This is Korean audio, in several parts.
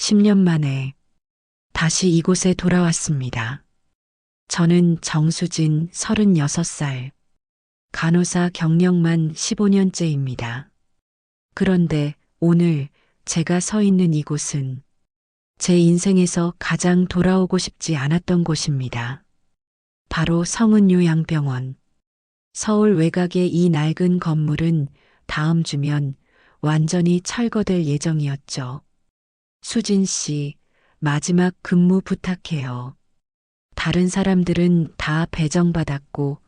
10년 만에 다시 이곳에 돌아왔습니다. 저는 정수진 36살, 간호사 경력만 15년째입니다. 그런데 오늘 제가 서 있는 이곳은 제 인생에서 가장 돌아오고 싶지 않았던 곳입니다. 바로 성은요양병원. 서울 외곽의 이 낡은 건물은 다음 주면 완전히 철거될 예정이었죠. 수진 씨, 마지막 근무 부탁해요. 다른 사람들은 다 배정받았고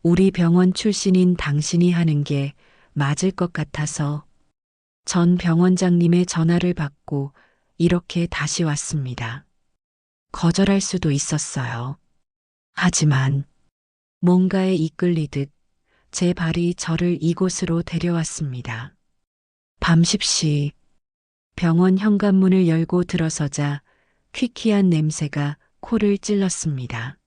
우리 병원 출신인 당신이 하는 게 맞을 것 같아서 전 병원장님의 전화를 받고 이렇게 다시 왔습니다. 거절할 수도 있었어요. 하지만 뭔가에 이끌리듯 제 발이 저를 이곳으로 데려왔습니다. 밤 10시 병원 현관문을 열고 들어서자 퀴퀴한 냄새가 코를 찔렀습니다.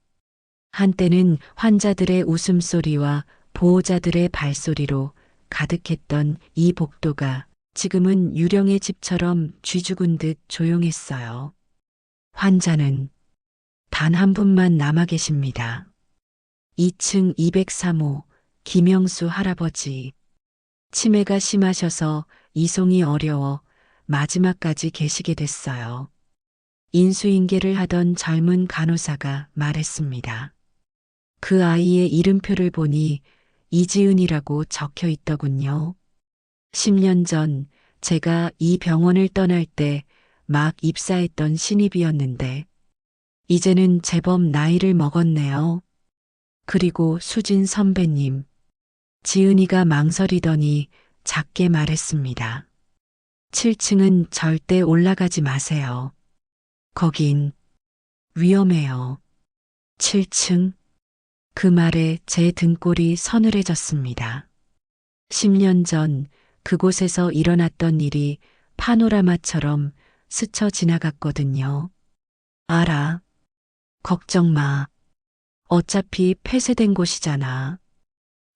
한때는 환자들의 웃음소리와 보호자들의 발소리로 가득했던 이 복도가 지금은 유령의 집처럼 쥐죽은 듯 조용했어요. 환자는 단 한 분만 남아 계십니다. 2층 203호 김영수 할아버지. 치매가 심하셔서 이송이 어려워 마지막까지 계시게 됐어요. 인수인계를 하던 젊은 간호사가 말했습니다. 그 아이의 이름표를 보니 이지은이라고 적혀 있더군요. 10년 전 제가 이 병원을 떠날 때 막 입사했던 신입이었는데 이제는 제법 나이를 먹었네요. 그리고 수진 선배님, 지은이가 망설이더니 작게 말했습니다. 7층은 절대 올라가지 마세요. 거긴 위험해요. 7층? 그 말에 제 등골이 서늘해졌습니다. 10년 전 그곳에서 일어났던 일이 파노라마처럼 스쳐 지나갔거든요. 알아. 걱정 마. 어차피 폐쇄된 곳이잖아.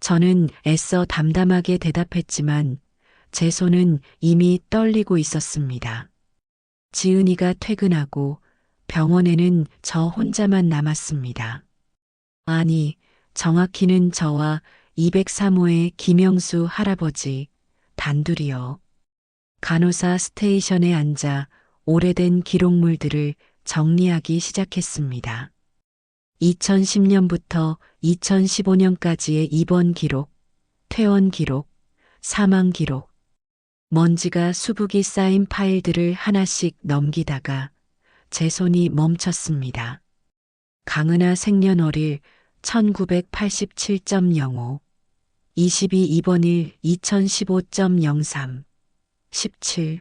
저는 애써 담담하게 대답했지만 제 손은 이미 떨리고 있었습니다. 지은이가 퇴근하고 병원에는 저 혼자만 남았습니다. 아니, 정확히는 저와 203호의 김영수 할아버지 단둘이요. 간호사 스테이션에 앉아 오래된 기록물들을 정리하기 시작했습니다. 2010년부터 2015년까지의 입원 기록, 퇴원 기록, 사망 기록, 먼지가 수북이 쌓인 파일들을 하나씩 넘기다가 제 손이 멈췄습니다. 강은하 생년월일 1987.05, 22 입원일 2015.03, 17.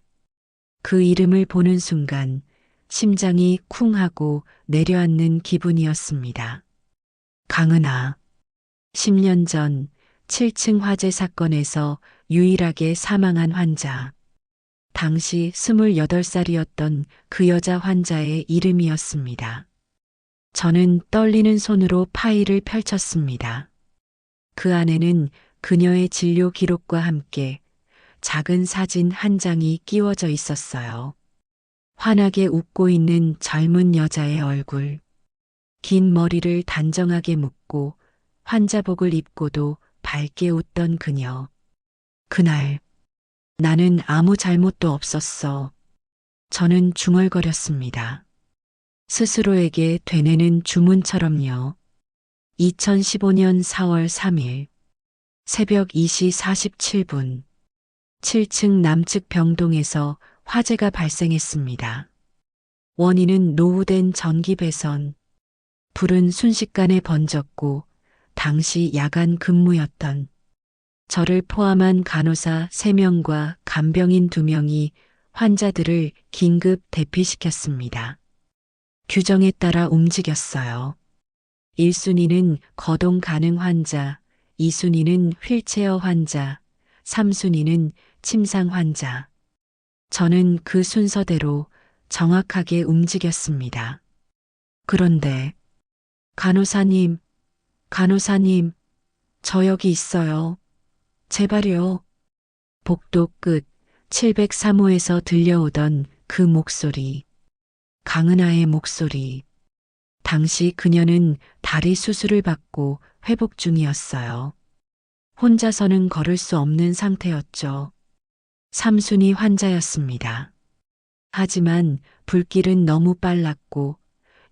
그 이름을 보는 순간 심장이 쿵 하고 내려앉는 기분이었습니다. 강은하. 10년 전 7층 화재 사건에서 유일하게 사망한 환자. 당시 28살이었던 그 여자 환자의 이름이었습니다. 저는 떨리는 손으로 파일을 펼쳤습니다. 그 안에는 그녀의 진료 기록과 함께 작은 사진 한 장이 끼워져 있었어요. 환하게 웃고 있는 젊은 여자의 얼굴. 긴 머리를 단정하게 묶고 환자복을 입고도 밝게 웃던 그녀. 그날 나는 아무 잘못도 없었어. 저는 중얼거렸습니다. 스스로에게 되뇌는 주문처럼요. 2015년 4월 3일 새벽 2시 47분 7층 남측 병동에서 화재가 발생했습니다. 원인은 노후된 전기 배선. 불은 순식간에 번졌고 당시 야간 근무였던 저를 포함한 간호사 3명과 간병인 2명이 환자들을 긴급 대피시켰습니다. 규정에 따라 움직였어요. 1순위는 거동 가능 환자, 2순위는 휠체어 환자, 3순위는 침상 환자. 저는 그 순서대로 정확하게 움직였습니다. 그런데 간호사님, 간호사님, 저 여기 있어요. 제발요. 복도 끝 703호에서 들려오던 그 목소리, 강은하의 목소리. 당시 그녀는 다리 수술을 받고 회복 중이었어요. 혼자서는 걸을 수 없는 상태였죠. 삼순이 환자였습니다. 하지만 불길은 너무 빨랐고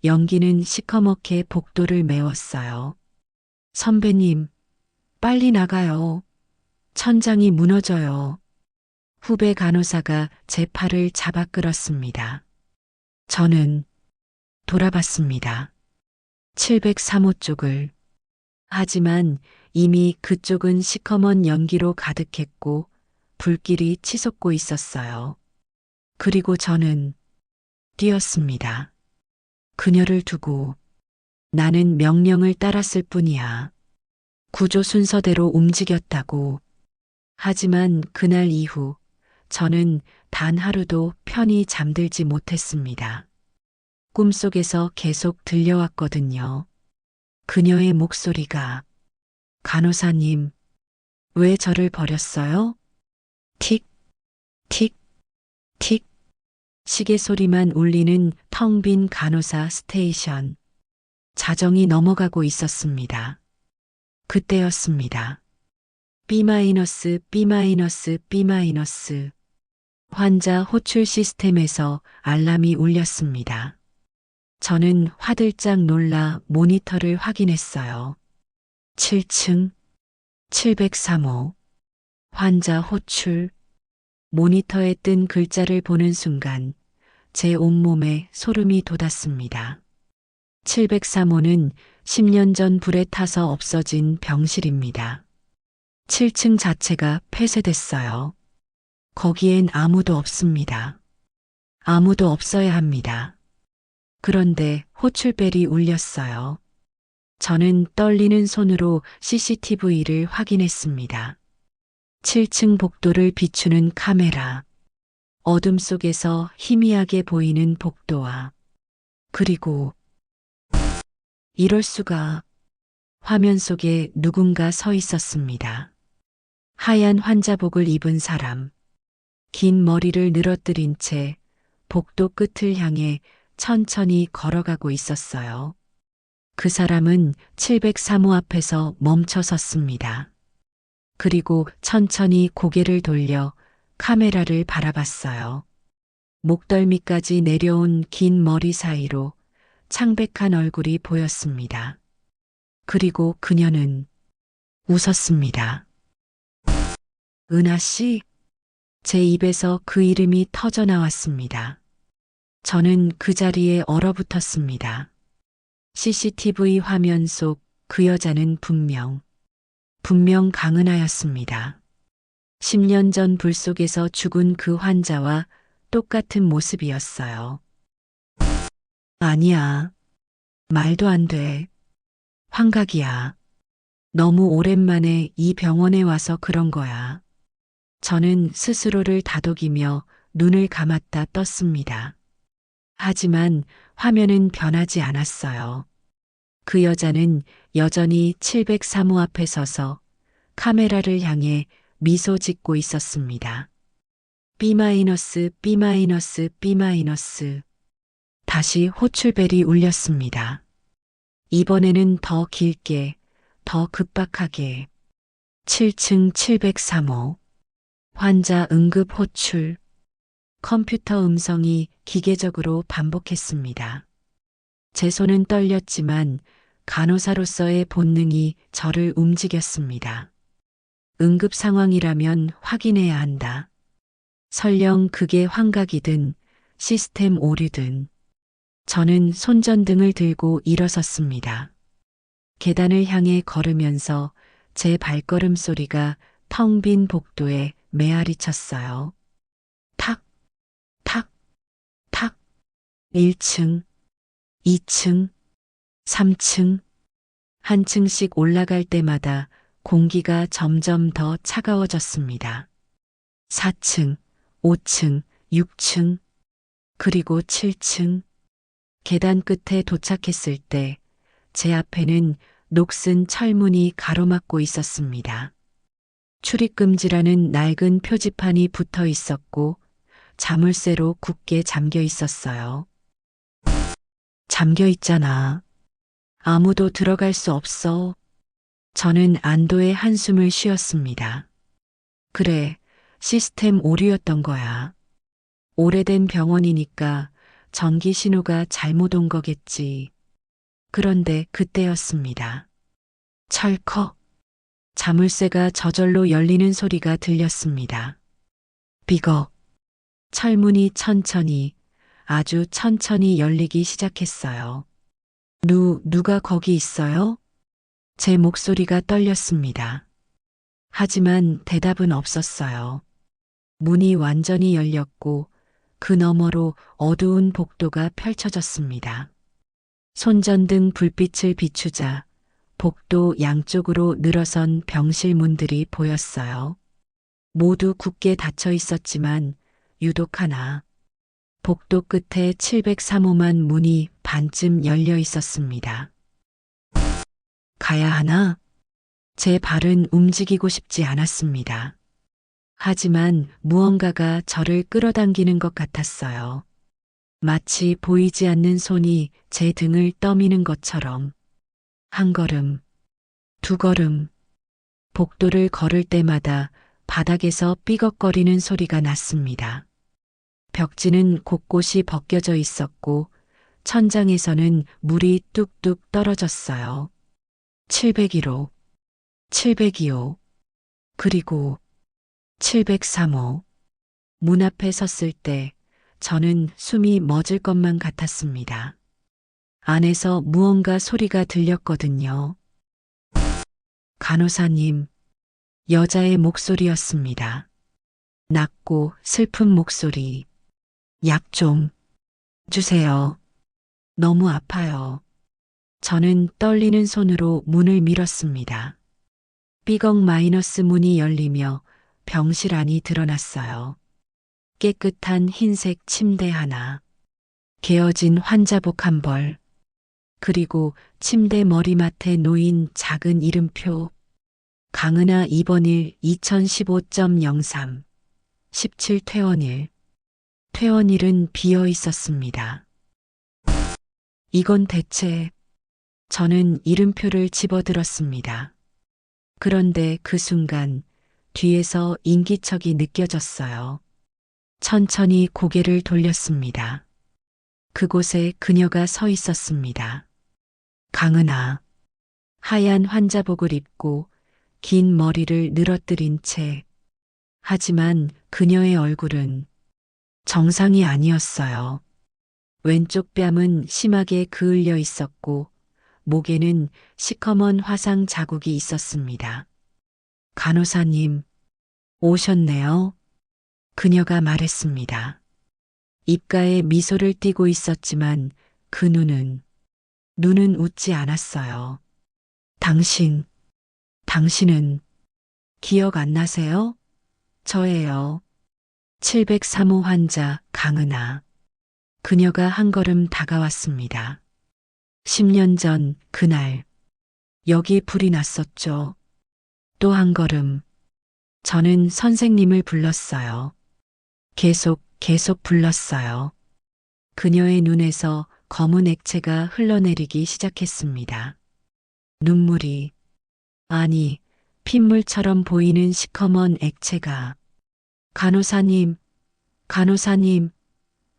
연기는 시커멓게 복도를 메웠어요. 선배님, 빨리 나가요. 천장이 무너져요. 후배 간호사가 제 팔을 잡아 끌었습니다. 저는 돌아봤습니다. 703호 쪽을. 하지만 이미 그쪽은 시커먼 연기로 가득했고 불길이 치솟고 있었어요. 그리고 저는 뛰었습니다. 그녀를 두고 나는 명령을 따랐을 뿐이야. 구조 순서대로 움직였다고. 하지만 그날 이후 저는 단 하루도 편히 잠들지 못했습니다. 꿈속에서 계속 들려왔거든요. 그녀의 목소리가 간호사님, 왜 저를 버렸어요? 틱, 틱, 틱. 시계 소리만 울리는 텅 빈 간호사 스테이션. 자정이 넘어가고 있었습니다. 그때였습니다. B-, B-, B-. 환자 호출 시스템에서 알람이 울렸습니다. 저는 화들짝 놀라 모니터를 확인했어요. 7층 703호 환자 호출. 모니터에 뜬 글자를 보는 순간 제 온몸에 소름이 돋았습니다. 703호는 10년 전 불에 타서 없어진 병실입니다. 7층 자체가 폐쇄됐어요. 거기엔 아무도 없습니다. 아무도 없어야 합니다. 그런데 호출벨이 울렸어요. 저는 떨리는 손으로 CCTV를 확인했습니다. 7층 복도를 비추는 카메라. 어둠 속에서 희미하게 보이는 복도와 그리고 이럴 수가. 화면 속에 누군가 서 있었습니다. 하얀 환자복을 입은 사람. 긴 머리를 늘어뜨린 채 복도 끝을 향해 천천히 걸어가고 있었어요. 그 사람은 703호 앞에서 멈춰 섰습니다. 그리고 천천히 고개를 돌려 카메라를 바라봤어요. 목덜미까지 내려온 긴 머리 사이로 창백한 얼굴이 보였습니다. 그리고 그녀는 웃었습니다. 은하 씨? 제 입에서 그 이름이 터져 나왔습니다. 저는 그 자리에 얼어붙었습니다. CCTV 화면 속 그 여자는 분명 강은하였습니다. 10년 전 불 속에서 죽은 그 환자와 똑같은 모습이었어요. 아니야. 말도 안 돼. 환각이야. 너무 오랜만에 이 병원에 와서 그런 거야. 저는 스스로를 다독이며 눈을 감았다 떴습니다. 하지만 화면은 변하지 않았어요. 그 여자는 여전히 703호 앞에 서서 카메라를 향해 미소 짓고 있었습니다. B-, B-, B-. 다시 호출벨이 울렸습니다. 이번에는 더 길게, 더 급박하게. 7층 703호. 환자 응급 호출. 컴퓨터 음성이 기계적으로 반복했습니다. 제 손은 떨렸지만 간호사로서의 본능이 저를 움직였습니다. 응급 상황이라면 확인해야 한다. 설령 그게 환각이든 시스템 오류든. 저는 손전등을 들고 일어섰습니다. 계단을 향해 걸으면서 제 발걸음 소리가 텅 빈 복도에 메아리 쳤어요. 탁, 탁, 탁. 1층, 2층, 3층. 한 층씩 올라갈 때마다 공기가 점점 더 차가워졌습니다. 4층, 5층, 6층, 그리고 7층. 계단 끝에 도착했을 때 제 앞에는 녹슨 철문이 가로막고 있었습니다. 출입금지라는 낡은 표지판이 붙어 있었고 자물쇠로 굳게 잠겨 있었어요. 잠겨 있잖아. 아무도 들어갈 수 없어. 저는 안도의 한숨을 쉬었습니다. 그래, 시스템 오류였던 거야. 오래된 병원이니까 전기 신호가 잘못 온 거겠지. 그런데 그때였습니다. 철컥. 자물쇠가 저절로 열리는 소리가 들렸습니다. 비걱. 철문이 천천히, 아주 천천히 열리기 시작했어요. 누가 거기 있어요? 제 목소리가 떨렸습니다. 하지만 대답은 없었어요. 문이 완전히 열렸고 그 너머로 어두운 복도가 펼쳐졌습니다. 손전등 불빛을 비추자 복도 양쪽으로 늘어선 병실 문들이 보였어요. 모두 굳게 닫혀 있었지만 유독 하나, 복도 끝에 703호만 문이 반쯤 열려 있었습니다. 가야 하나? 제 발은 움직이고 싶지 않았습니다. 하지만 무언가가 저를 끌어당기는 것 같았어요. 마치 보이지 않는 손이 제 등을 떠미는 것처럼. 한 걸음, 두 걸음, 복도를 걸을 때마다 바닥에서 삐걱거리는 소리가 났습니다. 벽지는 곳곳이 벗겨져 있었고 천장에서는 물이 뚝뚝 떨어졌어요. 701호, 702호, 그리고 703호. 문 앞에 섰을 때 저는 숨이 멎을 것만 같았습니다. 안에서 무언가 소리가 들렸거든요. 간호사님, 여자의 목소리였습니다. 낮고 슬픈 목소리. 약 좀 주세요. 너무 아파요. 저는 떨리는 손으로 문을 밀었습니다. 삐걱 마이너스 문이 열리며 병실 안이 드러났어요. 깨끗한 흰색 침대 하나, 개어진 환자복 한 벌, 그리고 침대 머리맡에 놓인 작은 이름표. 강은하 입원일 2015.03, 17 퇴원일. 퇴원일은 비어 있었습니다. 이건 대체... 저는 이름표를 집어들었습니다. 그런데 그 순간 뒤에서 인기척이 느껴졌어요. 천천히 고개를 돌렸습니다. 그곳에 그녀가 서 있었습니다. 강은하. 하얀 환자복을 입고 긴 머리를 늘어뜨린 채. 하지만 그녀의 얼굴은 정상이 아니었어요. 왼쪽 뺨은 심하게 그을려 있었고 목에는 시커먼 화상 자국이 있었습니다. 간호사님, 오셨네요. 그녀가 말했습니다. 입가에 미소를 띠고 있었지만 그 눈은 웃지 않았어요. 당신은 기억 안 나세요? 저예요. 703호 환자 강은하. 그녀가 한 걸음 다가왔습니다. 10년 전 그날 여기 불이 났었죠. 또 한 걸음. 저는 선생님을 불렀어요. 계속 불렀어요. 그녀의 눈에서 검은 액체가 흘러내리기 시작했습니다. 눈물이, 아니, 핏물처럼 보이는 시커먼 액체가. 간호사님,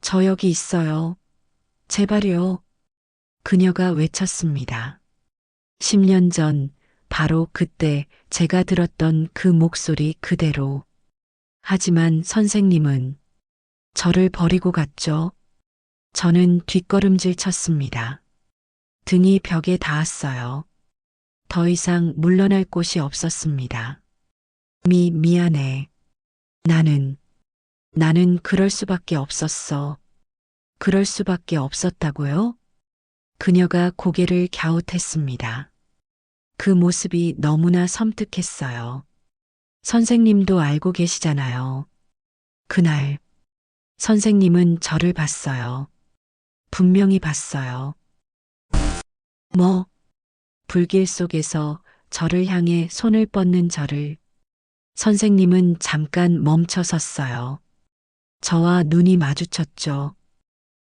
저 여기 있어요. 제발요. 그녀가 외쳤습니다. 10년 전, 바로 그때 제가 들었던 그 목소리 그대로. 하지만 선생님은 저를 버리고 갔죠. 저는 뒷걸음질 쳤습니다. 등이 벽에 닿았어요. 더 이상 물러날 곳이 없었습니다. 미안해. 나는 그럴 수밖에 없었어. 그럴 수밖에 없었다고요? 그녀가 고개를 갸웃했습니다. 그 모습이 너무나 섬뜩했어요. 선생님도 알고 계시잖아요. 그날, 선생님은 저를 봤어요. 분명히 봤어요. 불길 속에서 저를 향해 손을 뻗는 저를. 선생님은 잠깐 멈춰 섰어요. 저와 눈이 마주쳤죠.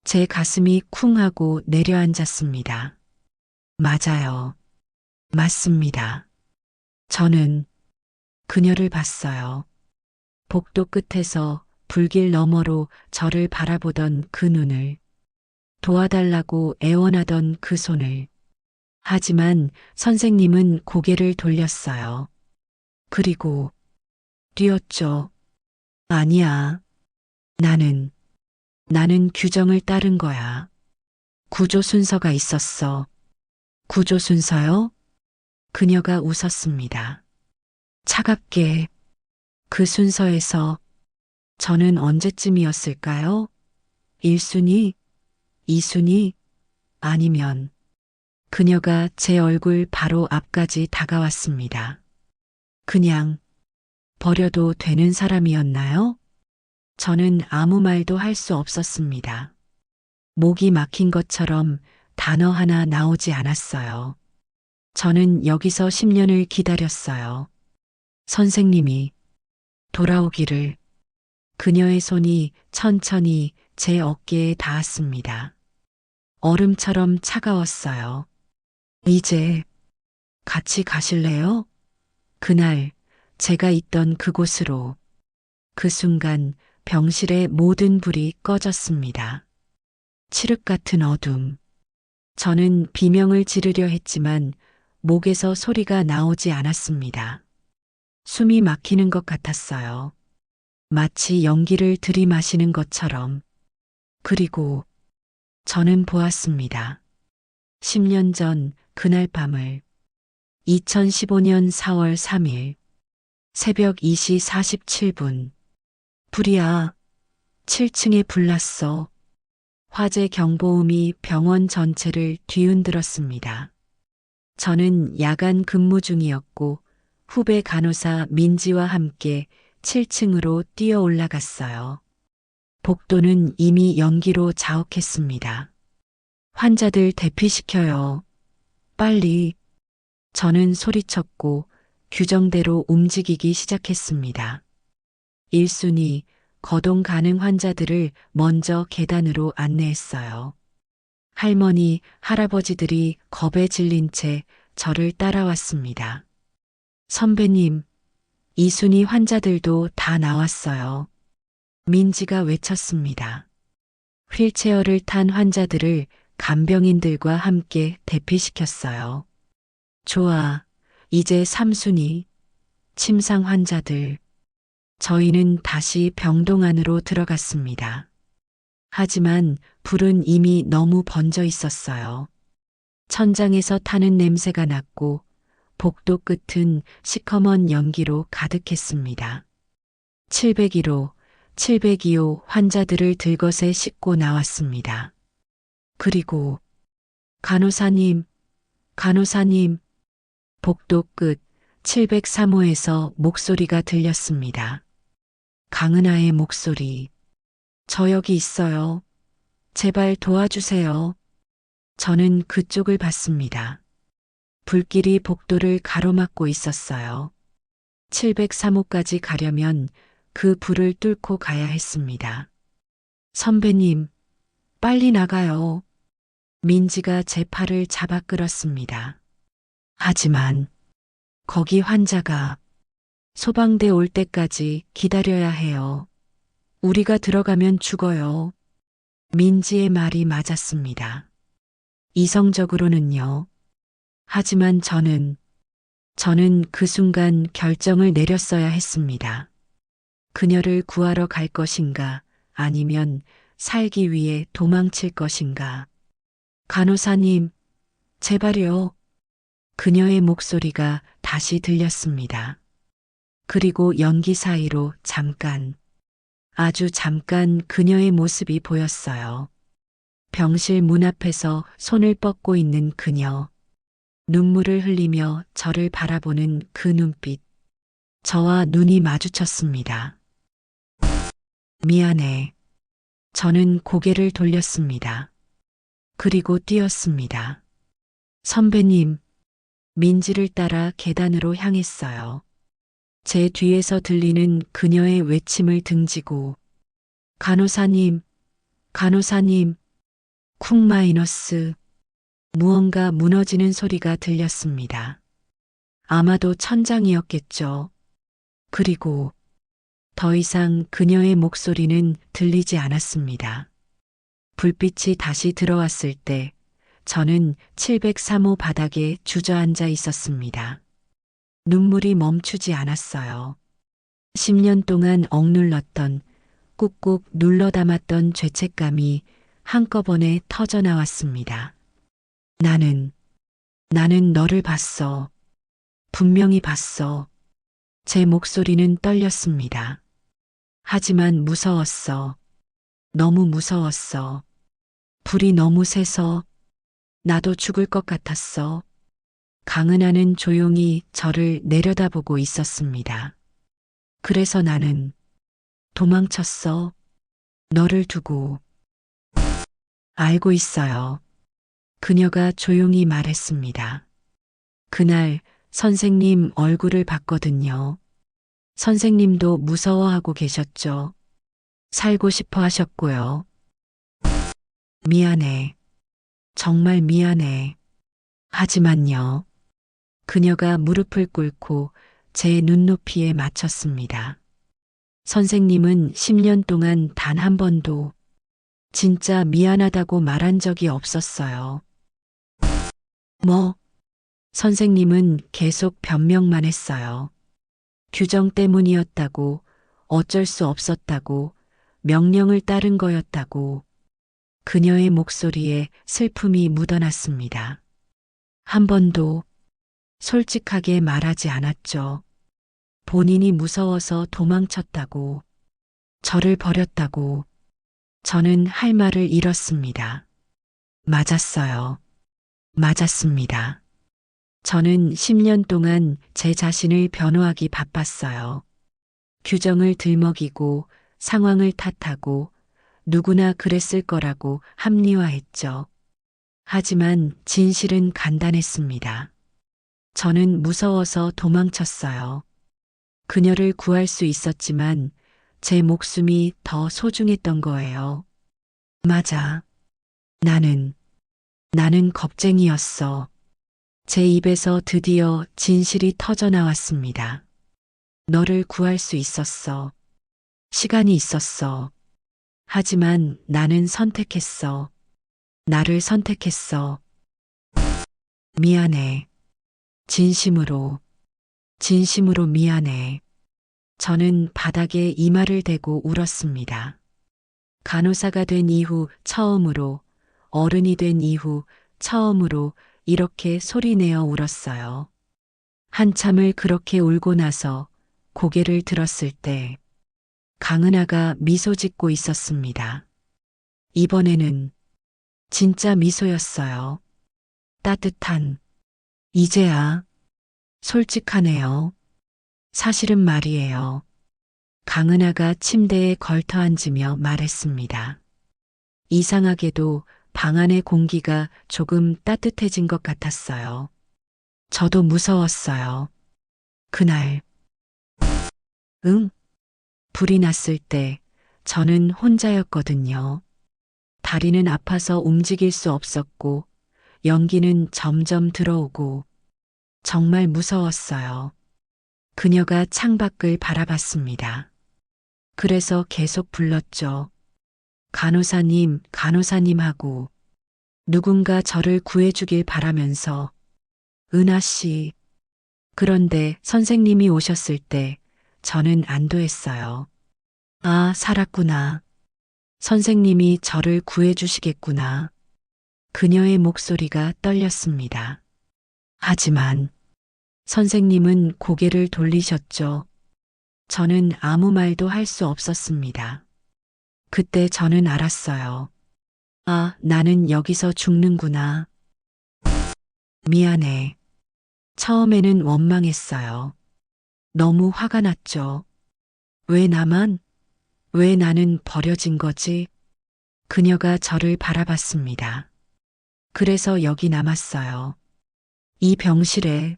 제 가슴이 쿵 하고 내려앉았습니다. 맞아요. 맞습니다. 저는 그녀를 봤어요. 복도 끝에서 불길 너머로 저를 바라보던 그 눈을, 도와달라고 애원하던 그 손을. 하지만 선생님은 고개를 돌렸어요. 그리고 뛰었죠. 아니야. 나는, 나는 규정을 따른 거야. 구조 순서가 있었어. 구조 순서요? 그녀가 웃었습니다. 차갑게. 그 순서에서 저는 언제쯤이었을까요? 1순위? 2순위? 아니면 그녀가 제 얼굴 바로 앞까지 다가왔습니다. 그냥 버려도 되는 사람이었나요? 저는 아무 말도 할 수 없었습니다. 목이 막힌 것처럼 단어 하나 나오지 않았어요. 저는 여기서 10년을 기다렸어요. 선생님이 돌아오기를. 그녀의 손이 천천히 제 어깨에 닿았습니다. 얼음처럼 차가웠어요. 이제 같이 가실래요? 그날 제가 있던 그곳으로. 그 순간 병실의 모든 불이 꺼졌습니다. 칠흑 같은 어둠. 저는 비명을 지르려 했지만 목에서 소리가 나오지 않았습니다. 숨이 막히는 것 같았어요. 마치 연기를 들이마시는 것처럼. 그리고 저는 보았습니다. 10년 전 그날 밤을. 2015년 4월 3일 새벽 2시 47분. 불이야. 7층에 불났어. 화재 경보음이 병원 전체를 뒤흔들었습니다. 저는 야간 근무 중이었고 후배 간호사 민지와 함께 7층으로 뛰어 올라갔어요. 복도는 이미 연기로 자욱했습니다. 환자들 대피시켜요. 빨리. 저는 소리쳤고 규정대로 움직이기 시작했습니다. 1순위 거동 가능 환자들을 먼저 계단으로 안내했어요. 할머니, 할아버지들이 겁에 질린 채 저를 따라왔습니다. 선배님, 2순위 환자들도 다 나왔어요. 민지가 외쳤습니다. 휠체어를 탄 환자들을 간병인들과 함께 대피시켰어요. 좋아, 이제 3순위 침상 환자들. 저희는 다시 병동 안으로 들어갔습니다. 하지만 불은 이미 너무 번져 있었어요. 천장에서 타는 냄새가 났고 복도 끝은 시커먼 연기로 가득했습니다. 701호, 702호 환자들을 들것에 싣고 나왔습니다. 그리고 간호사님, 간호사님, 복도 끝 703호에서 목소리가 들렸습니다. 강은하의 목소리. 저 여기 있어요. 제발 도와주세요. 저는 그쪽을 봤습니다. 불길이 복도를 가로막고 있었어요. 703호까지 가려면 그 불을 뚫고 가야 했습니다. 선배님, 빨리 나가요. 민지가 제 팔을 잡아 끌었습니다. 하지만 거기 환자가. 소방대 올 때까지 기다려야 해요. 우리가 들어가면 죽어요. 민지의 말이 맞았습니다. 이성적으로는요. 하지만 저는 그 순간 결정을 내렸어야 했습니다. 그녀를 구하러 갈 것인가, 아니면 살기 위해 도망칠 것인가. 간호사님, 제발요. 그녀의 목소리가 다시 들렸습니다. 그리고 연기 사이로 잠깐, 아주 잠깐 그녀의 모습이 보였어요. 병실 문 앞에서 손을 뻗고 있는 그녀. 눈물을 흘리며 저를 바라보는 그 눈빛. 저와 눈이 마주쳤습니다. 미안해. 저는 고개를 돌렸습니다. 그리고 뛰었습니다. 선배님, 민지를 따라 계단으로 향했어요. 제 뒤에서 들리는 그녀의 외침을 등지고 간호사님, 간호사님, 쿵 마이너스. 무언가 무너지는 소리가 들렸습니다. 아마도 천장이었겠죠. 그리고 더 이상 그녀의 목소리는 들리지 않았습니다. 불빛이 다시 들어왔을 때 저는 703호 바닥에 주저앉아 있었습니다. 눈물이 멈추지 않았어요. 10년 동안 억눌렀던, 꾹꾹 눌러 담았던 죄책감이 한꺼번에 터져 나왔습니다. 나는 너를 봤어. 분명히 봤어. 제 목소리는 떨렸습니다. 하지만 무서웠어. 너무 무서웠어. 불이 너무 세서 나도 죽을 것 같았어. 강은하는 조용히 저를 내려다보고 있었습니다. 그래서 나는 도망쳤어. 너를 두고. 알고 있어요. 그녀가 조용히 말했습니다. 그날 선생님 얼굴을 봤거든요. 선생님도 무서워하고 계셨죠. 살고 싶어 하셨고요. 미안해. 정말 미안해. 하지만요. 그녀가 무릎을 꿇고 제 눈높이에 맞췄습니다. 선생님은 10년 동안 단 한 번도 진짜 미안하다고 말한 적이 없었어요. 뭐? 선생님은 계속 변명만 했어요. 규정 때문이었다고, 어쩔 수 없었다고, 명령을 따른 거였다고. 그녀의 목소리에 슬픔이 묻어났습니다. 한 번도 솔직하게 말하지 않았죠. 본인이 무서워서 도망쳤다고, 저를 버렸다고. 저는 할 말을 잃었습니다. 맞았어요. 맞았습니다. 저는 10년 동안 제 자신을 변호하기 바빴어요. 규정을 들먹이고 상황을 탓하고 누구나 그랬을 거라고 합리화했죠. 하지만 진실은 간단했습니다. 저는 무서워서 도망쳤어요. 그녀를 구할 수 있었지만 제 목숨이 더 소중했던 거예요. 맞아. 나는 겁쟁이였어. 제 입에서 드디어 진실이 터져 나왔습니다. 너를 구할 수 있었어. 시간이 있었어. 하지만 나는 선택했어. 나를 선택했어. 미안해. 진심으로, 진심으로 미안해. 저는 바닥에 이마를 대고 울었습니다. 간호사가 된 이후 처음으로, 어른이 된 이후 처음으로 이렇게 소리내어 울었어요. 한참을 그렇게 울고 나서 고개를 들었을 때 강은하가 미소 짓고 있었습니다. 이번에는 진짜 미소였어요. 따뜻한, 이제야 솔직하네요. 사실은 말이에요. 강은하가 침대에 걸터 앉으며 말했습니다. 이상하게도 방 안의 공기가 조금 따뜻해진 것 같았어요. 저도 무서웠어요. 그날, 응, 불이 났을 때 저는 혼자였거든요. 다리는 아파서 움직일 수 없었고, 연기는 점점 들어오고, 정말 무서웠어요. 그녀가 창밖을 바라봤습니다. 그래서 계속 불렀죠. 간호사님, 간호사님 하고, 누군가 저를 구해주길 바라면서, 은하 씨. 그런데 선생님이 오셨을 때 저는 안도했어요. 아, 살았구나. 선생님이 저를 구해주시겠구나. 그녀의 목소리가 떨렸습니다. 하지만 선생님은 고개를 돌리셨죠. 저는 아무 말도 할 수 없었습니다. 그때 저는 알았어요. 아, 나는 여기서 죽는구나. 미안해. 처음에는 원망했어요. 너무 화가 났죠. 왜 나만? 왜 나는 버려진 거지? 그녀가 저를 바라봤습니다. 그래서 여기 남았어요. 이 병실에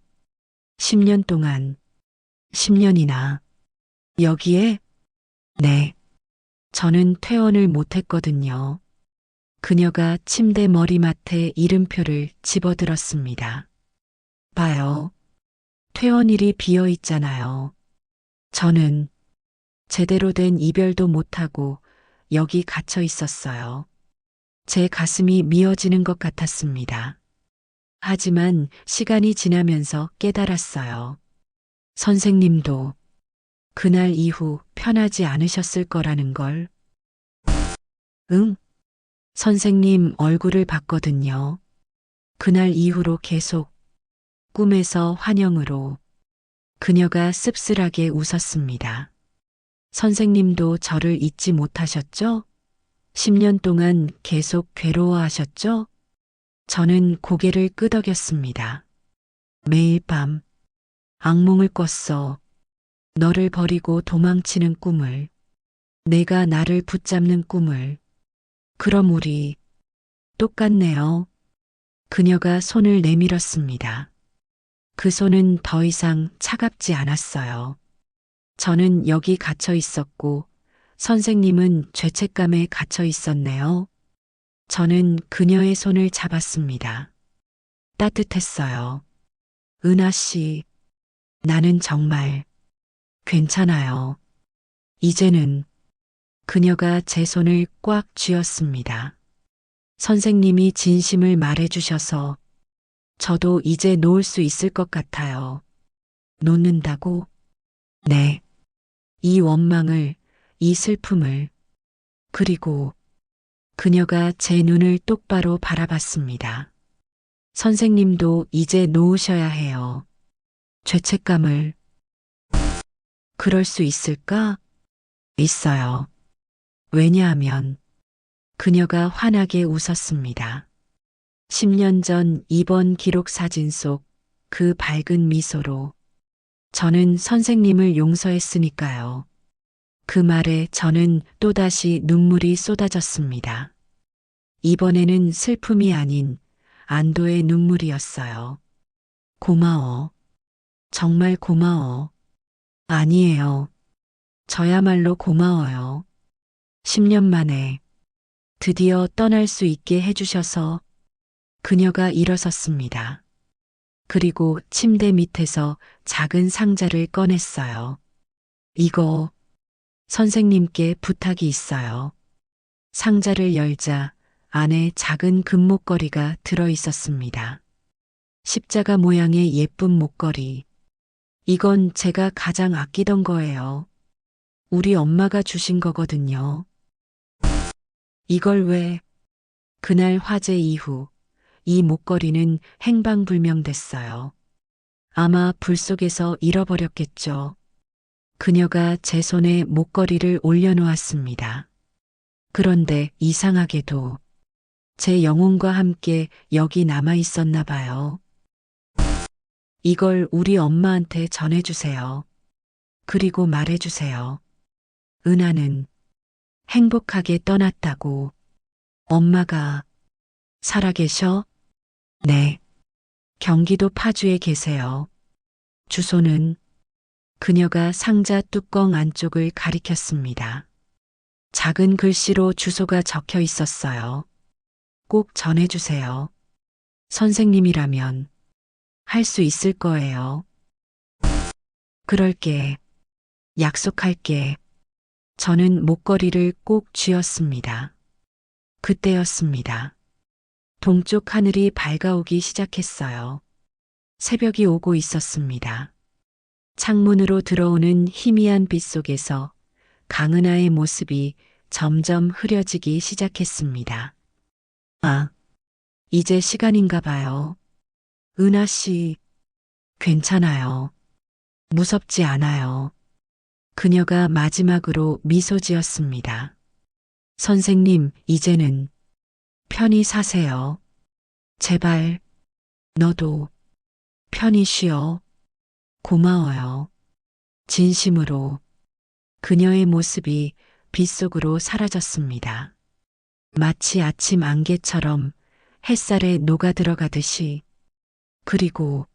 10년 동안, 10년이나. 여기에? 네. 저는 퇴원을 못했거든요. 그녀가 침대 머리맡에 이름표를 집어들었습니다. 봐요. 퇴원일이 비어 있잖아요. 저는 제대로 된 이별도 못하고 여기 갇혀 있었어요. 제 가슴이 미어지는 것 같았습니다. 하지만 시간이 지나면서 깨달았어요. 선생님도 그날 이후 편하지 않으셨을 거라는 걸. 응? 선생님 얼굴을 봤거든요. 그날 이후로 계속 꿈에서 환영으로 그녀가 씁쓸하게 웃었습니다. 선생님도 저를 잊지 못하셨죠? 10년 동안 계속 괴로워하셨죠? 저는 고개를 끄덕였습니다. 매일 밤 악몽을 꿨어. 너를 버리고 도망치는 꿈을. 내가 나를 붙잡는 꿈을. 그럼 우리 똑같네요. 그녀가 손을 내밀었습니다. 그 손은 더 이상 차갑지 않았어요. 저는 여기 갇혀 있었고 선생님은 죄책감에 갇혀 있었네요. 저는 그녀의 손을 잡았습니다. 따뜻했어요. 은하 씨, 나는 정말 괜찮아요. 이제는 그녀가 제 손을 꽉 쥐었습니다. 선생님이 진심을 말해주셔서 저도 이제 놓을 수 있을 것 같아요. 놓는다고? 네. 이 원망을, 이 슬픔을, 그리고 그녀가 제 눈을 똑바로 바라봤습니다. 선생님도 이제 놓으셔야 해요. 죄책감을. 그럴 수 있을까? 있어요. 왜냐하면 그녀가 환하게 웃었습니다. 10년 전 입원 기록 사진 속 그 밝은 미소로 저는 선생님을 용서했으니까요. 그 말에 저는 또다시 눈물이 쏟아졌습니다. 이번에는 슬픔이 아닌 안도의 눈물이었어요. 고마워. 정말 고마워. 아니에요. 저야말로 고마워요. 10년 만에 드디어 떠날 수 있게 해주셔서. 그녀가 일어섰습니다. 그리고 침대 밑에서 작은 상자를 꺼냈어요. 이거 선생님께 부탁이 있어요. 상자를 열자 안에 작은 금목걸이가 들어 있었습니다. 십자가 모양의 예쁜 목걸이. 이건 제가 가장 아끼던 거예요. 우리 엄마가 주신 거거든요. 이걸 왜? 그날 화재 이후 이 목걸이는 행방불명됐어요. 아마 불 속에서 잃어버렸겠죠. 그녀가 제 손에 목걸이를 올려놓았습니다. 그런데 이상하게도 제 영혼과 함께 여기 남아 있었나 봐요. 이걸 우리 엄마한테 전해주세요. 그리고 말해주세요. 은하는 행복하게 떠났다고. 엄마가 살아계셔? 네. 경기도 파주에 계세요. 주소는. 그녀가 상자 뚜껑 안쪽을 가리켰습니다. 작은 글씨로 주소가 적혀 있었어요. 꼭 전해주세요. 선생님이라면 할 수 있을 거예요. 그럴게. 약속할게. 저는 목걸이를 꼭 쥐었습니다. 그때였습니다. 동쪽 하늘이 밝아오기 시작했어요. 새벽이 오고 있었습니다. 창문으로 들어오는 희미한 빛 속에서 강은하의 모습이 점점 흐려지기 시작했습니다. 아, 이제 시간인가 봐요. 은하 씨, 괜찮아요. 무섭지 않아요. 그녀가 마지막으로 미소 지었습니다. 선생님, 이제는 편히 사세요. 제발, 너도 편히 쉬어. 고마워요. 진심으로. 그녀의 모습이 빛속으로 사라졌습니다. 마치 아침 안개처럼 햇살에 녹아들어가듯이. 그리고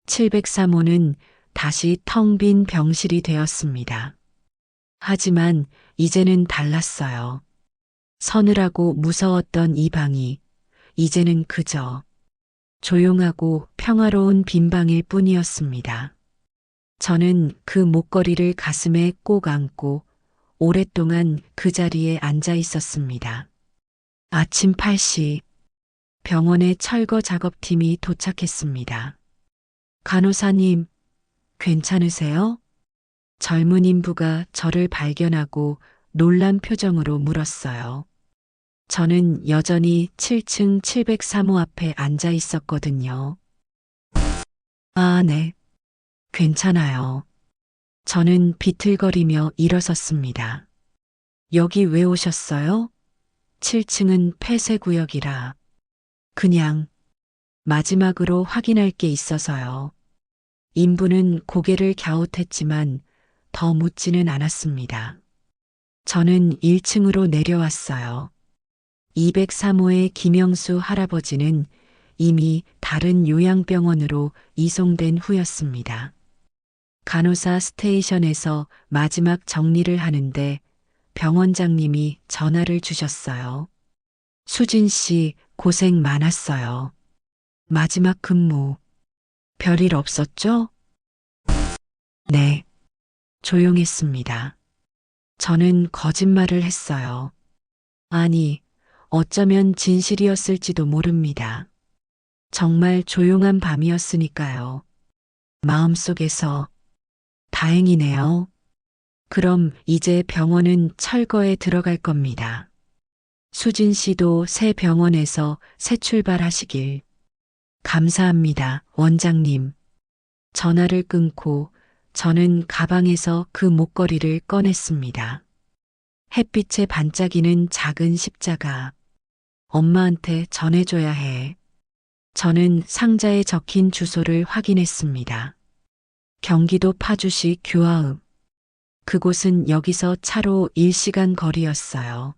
703호는 다시 텅 빈 병실이 되었습니다. 하지만 이제는 달랐어요. 서늘하고 무서웠던 이 방이 이제는 그저 조용하고 평화로운 빈방일 뿐이었습니다. 저는 그 목걸이를 가슴에 꼭 안고 오랫동안 그 자리에 앉아 있었습니다. 아침 8시 병원의 철거 작업팀이 도착했습니다. 간호사님, 괜찮으세요? 젊은 인부가 저를 발견하고 놀란 표정으로 물었어요. 저는 여전히 7층 703호 앞에 앉아 있었거든요. 아, 네. 괜찮아요. 저는 비틀거리며 일어섰습니다. 여기 왜 오셨어요? 7층은 폐쇄구역이라. 그냥 마지막으로 확인할 게 있어서요. 인부는 고개를 갸웃했지만 더 묻지는 않았습니다. 저는 1층으로 내려왔어요. 203호의 김영수 할아버지는 이미 다른 요양병원으로 이송된 후였습니다. 간호사 스테이션에서 마지막 정리를 하는데 병원장님이 전화를 주셨어요. 수진 씨 고생 많았어요. 마지막 근무. 별일 없었죠? 네. 조용했습니다. 저는 거짓말을 했어요. 아니, 어쩌면 진실이었을지도 모릅니다. 정말 조용한 밤이었으니까요. 마음속에서 다행이네요. 그럼 이제 병원은 철거에 들어갈 겁니다. 수진 씨도 새 병원에서 새 출발하시길. 감사합니다, 원장님. 전화를 끊고 저는 가방에서 그 목걸이를 꺼냈습니다. 햇빛에 반짝이는 작은 십자가. 엄마한테 전해줘야 해. 저는 상자에 적힌 주소를 확인했습니다. 경기도 파주시 규화읍. 그곳은 여기서 차로 1시간 거리였어요.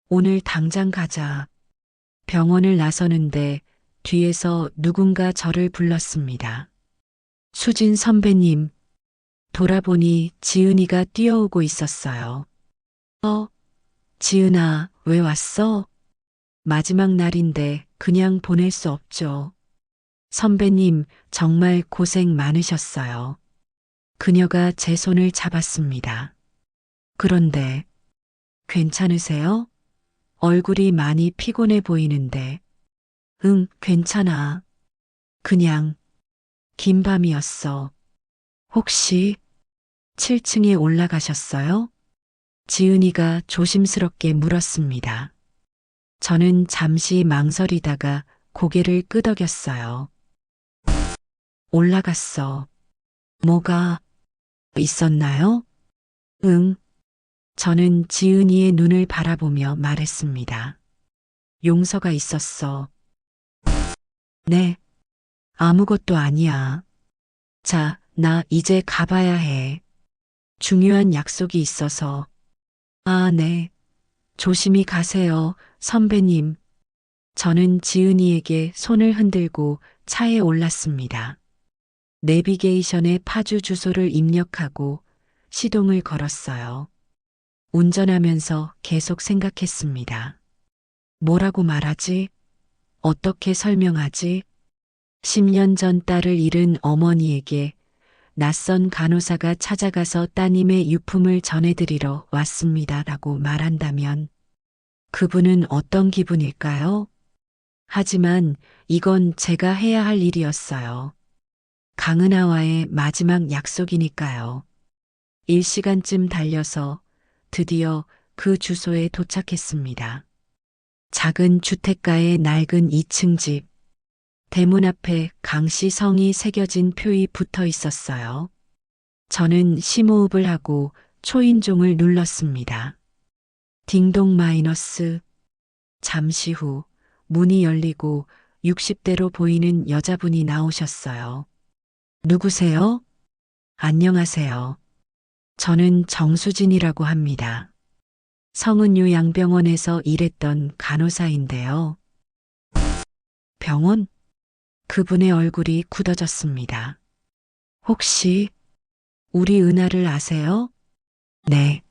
오늘 당장 가자. 병원을 나서는데 뒤에서 누군가 저를 불렀습니다. 수진 선배님. 돌아보니 지은이가 뛰어오고 있었어요. 지은아, 왜 왔어? 마지막 날인데 그냥 보낼 수 없죠. 선배님, 정말 고생 많으셨어요. 그녀가 제 손을 잡았습니다. 그런데, 괜찮으세요? 얼굴이 많이 피곤해 보이는데. 응, 괜찮아. 그냥, 긴 밤이었어. 혹시 7층에 올라가셨어요? 지은이가 조심스럽게 물었습니다. 저는 잠시 망설이다가 고개를 끄덕였어요. 올라갔어. 뭐가 있었나요? 응. 저는 지은이의 눈을 바라보며 말했습니다. 용서가 있었어. 네. 아무것도 아니야. 자, 나 이제 가봐야 해. 중요한 약속이 있어서. 아, 네. 조심히 가세요, 선배님. 저는 지은이에게 손을 흔들고 차에 올랐습니다. 내비게이션에 파주 주소를 입력하고 시동을 걸었어요. 운전하면서 계속 생각했습니다. 뭐라고 말하지? 어떻게 설명하지? 10년 전 딸을 잃은 어머니에게 낯선 간호사가 찾아가서 따님의 유품을 전해드리러 왔습니다. 라고 말한다면 그분은 어떤 기분일까요? 하지만 이건 제가 해야 할 일이었어요. 강은하와의 마지막 약속이니까요. 1시간쯤 달려서 드디어 그 주소에 도착했습니다. 작은 주택가의 낡은 2층 집. 대문 앞에 강씨 성이 새겨진 표이 붙어 있었어요. 저는 심호흡을 하고 초인종을 눌렀습니다. 딩동 마이너스. 잠시 후 문이 열리고 60대로 보이는 여자분이 나오셨어요. 누구세요? 안녕하세요. 저는 정수진이라고 합니다. 성은유 양병원에서 일했던 간호사인데요. 병원? 그분의 얼굴이 굳어졌습니다. 혹시 우리 은하를 아세요? 네.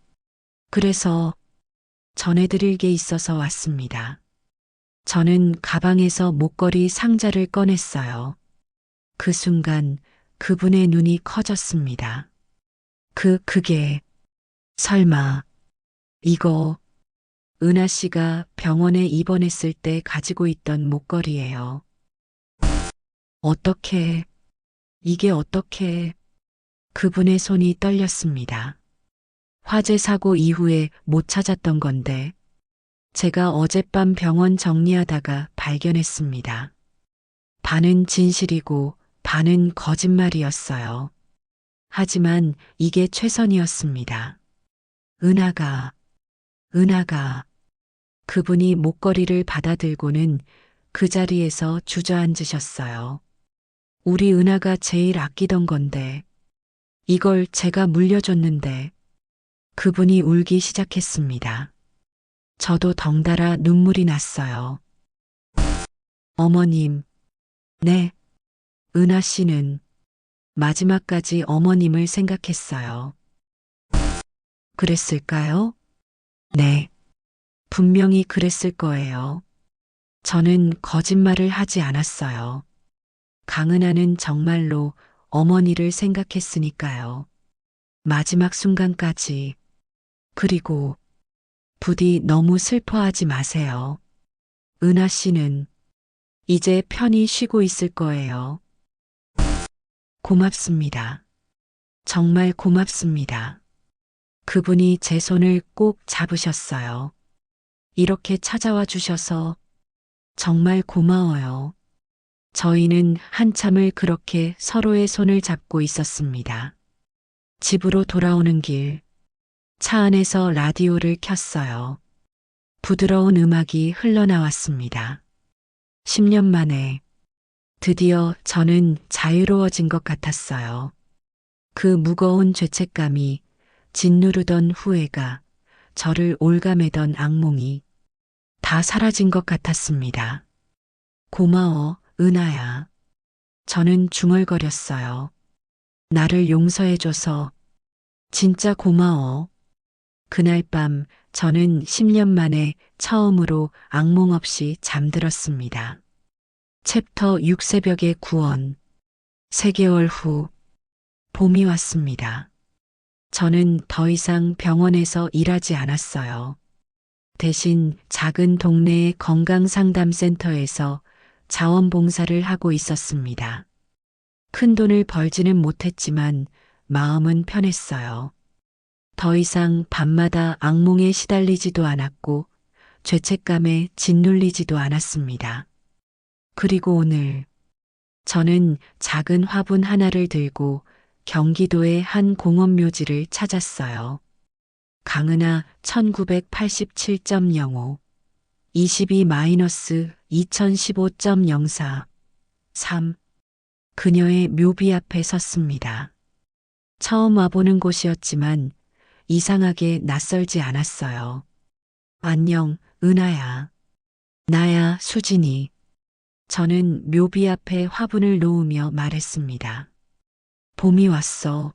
그래서 전해드릴 게 있어서 왔습니다. 저는 가방에서 목걸이 상자를 꺼냈어요. 그 순간 그분의 눈이 커졌습니다. 그게 설마 이거 은하 씨가 병원에 입원했을 때 가지고 있던 목걸이예요. 어떻게, 이게 어떻게, 그분의 손이 떨렸습니다. 화재 사고 이후에 못 찾았던 건데, 제가 어젯밤 병원 정리하다가 발견했습니다. 반은 진실이고 반은 거짓말이었어요. 하지만 이게 최선이었습니다. 은하가, 은하가, 그분이 목걸이를 받아들고는 그 자리에서 주저앉으셨어요. 우리 은하가 제일 아끼던 건데, 이걸 제가 물려줬는데, 그분이 울기 시작했습니다. 저도 덩달아 눈물이 났어요. 어머님, 네, 은하 씨는 마지막까지 어머님을 생각했어요. 그랬을까요? 네, 분명히 그랬을 거예요. 저는 거짓말을 하지 않았어요. 강은하는 정말로 어머니를 생각했으니까요. 마지막 순간까지. 그리고 부디 너무 슬퍼하지 마세요. 은하 씨는 이제 편히 쉬고 있을 거예요. 고맙습니다. 정말 고맙습니다. 그분이 제 손을 꼭 잡으셨어요. 이렇게 찾아와 주셔서 정말 고마워요. 저희는 한참을 그렇게 서로의 손을 잡고 있었습니다. 집으로 돌아오는 길, 차 안에서 라디오를 켰어요. 부드러운 음악이 흘러나왔습니다. 10년 만에 드디어 저는 자유로워진 것 같았어요. 그 무거운 죄책감이, 짓누르던 후회가, 저를 올가매던 악몽이 다 사라진 것 같았습니다. 고마워, 은하야. 저는 중얼거렸어요. 나를 용서해줘서 진짜 고마워. 그날 밤 저는 10년 만에 처음으로 악몽 없이 잠들었습니다. 챕터 6 새벽의 구원. 3개월 후 봄이 왔습니다. 저는 더 이상 병원에서 일하지 않았어요. 대신 작은 동네의 건강상담센터에서 자원봉사를 하고 있었습니다. 큰 돈을 벌지는 못했지만 마음은 편했어요. 더 이상 밤마다 악몽에 시달리지도 않았고 죄책감에 짓눌리지도 않았습니다. 그리고 오늘 저는 작은 화분 하나를 들고 경기도의 한 공원묘지를 찾았어요. 강은하 1987.05 22-2015.04 3 그녀의 묘비 앞에 섰습니다. 처음 와보는 곳이었지만 이상하게 낯설지 않았어요. 안녕, 은하야. 나야, 수진이. 저는 묘비 앞에 화분을 놓으며 말했습니다. 봄이 왔어.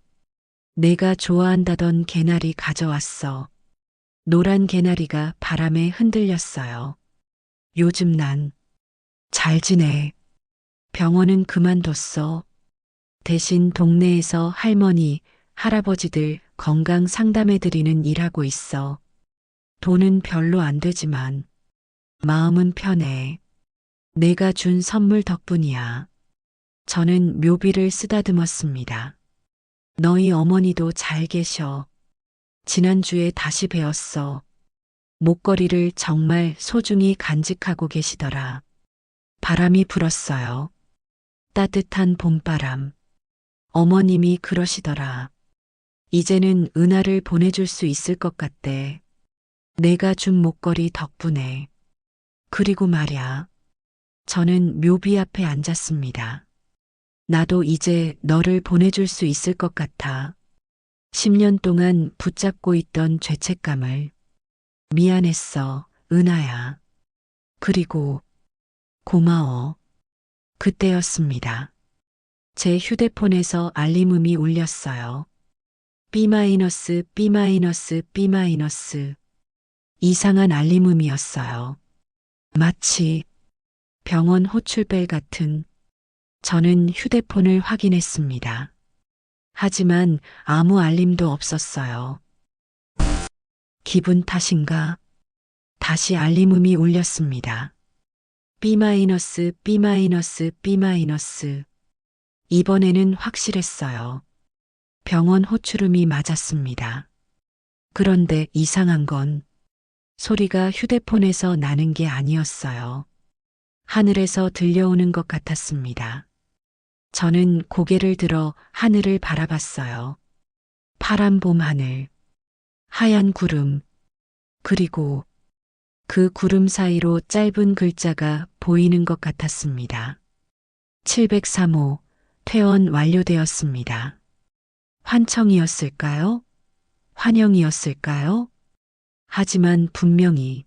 내가 좋아한다던 개나리 가져왔어. 노란 개나리가 바람에 흔들렸어요. 요즘 난 잘 지내. 병원은 그만뒀어. 대신 동네에서 할머니, 할아버지들 건강 상담해드리는 일하고 있어. 돈은 별로 안 되지만 마음은 편해. 내가 준 선물 덕분이야. 저는 묘비를 쓰다듬었습니다. 너희 어머니도 잘 계셔. 지난주에 다시 뵈었어. 목걸이를 정말 소중히 간직하고 계시더라. 바람이 불었어요. 따뜻한 봄바람. 어머님이 그러시더라. 이제는 은하를 보내줄 수 있을 것 같대. 내가 준 목걸이 덕분에. 그리고 말야. 저는 묘비 앞에 앉았습니다. 나도 이제 너를 보내줄 수 있을 것 같아. 10년 동안 붙잡고 있던 죄책감을. 미안했어, 은하야. 그리고 고마워. 그때였습니다. 제 휴대폰에서 알림음이 울렸어요. B-, B-, 이상한 알림음이었어요. 마치 병원 호출벨 같은. 저는 휴대폰을 확인했습니다. 하지만 아무 알림도 없었어요. 기분 탓인가? 다시 알림음이 울렸습니다. B-, B-, B-. 이번에는 확실했어요. 병원 호출음이 맞았습니다. 그런데 이상한 건 소리가 휴대폰에서 나는 게 아니었어요. 하늘에서 들려오는 것 같았습니다. 저는 고개를 들어 하늘을 바라봤어요. 파란 봄 하늘, 하얀 구름, 그리고 그 구름 사이로 짧은 글자가 보이는 것 같았습니다. 703호, 퇴원 완료되었습니다. 환청이었을까요? 환영이었을까요? 하지만 분명히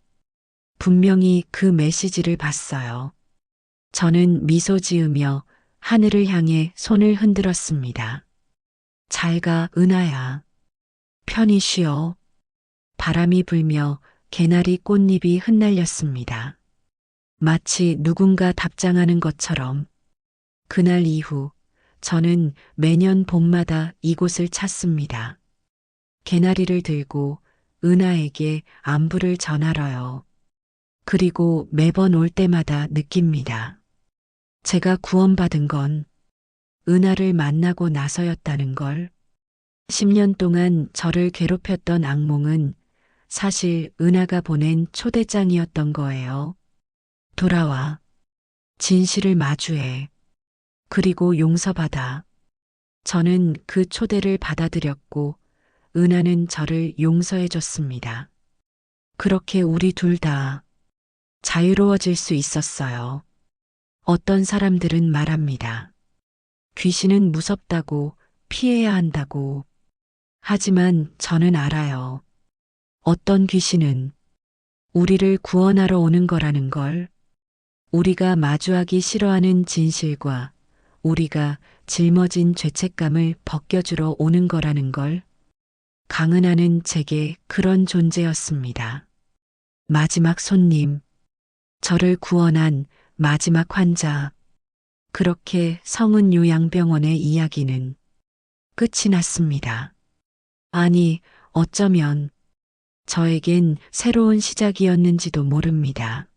그 메시지를 봤어요. 저는 미소 지으며 하늘을 향해 손을 흔들었습니다. 잘 가, 은하야. 편히 쉬어. 바람이 불며 개나리 꽃잎이 흩날렸습니다. 마치 누군가 답장하는 것처럼. 그날 이후 저는 매년 봄마다 이곳을 찾습니다. 개나리를 들고 은하에게 안부를 전하러요. 그리고 매번 올 때마다 느낍니다. 제가 구원받은 건 은하를 만나고 나서였다는 걸. 10년 동안 저를 괴롭혔던 악몽은 사실 은하가 보낸 초대장이었던 거예요. 돌아와. 진실을 마주해. 그리고 용서받아. 저는 그 초대를 받아들였고 은하는 저를 용서해 줬습니다. 그렇게 우리 둘 다 자유로워질 수 있었어요. 어떤 사람들은 말합니다. 귀신은 무섭다고, 피해야 한다고. 하지만 저는 알아요. 어떤 귀신은 우리를 구원하러 오는 거라는 걸. 우리가 마주하기 싫어하는 진실과 우리가 짊어진 죄책감을 벗겨주러 오는 거라는 걸. 강은하는 제게 그런 존재였습니다. 마지막 손님, 저를 구원한 마지막 환자. 그렇게 성은 요양병원의 이야기는 끝이 났습니다. 아니, 어쩌면 저에겐 새로운 시작이었는지도 모릅니다.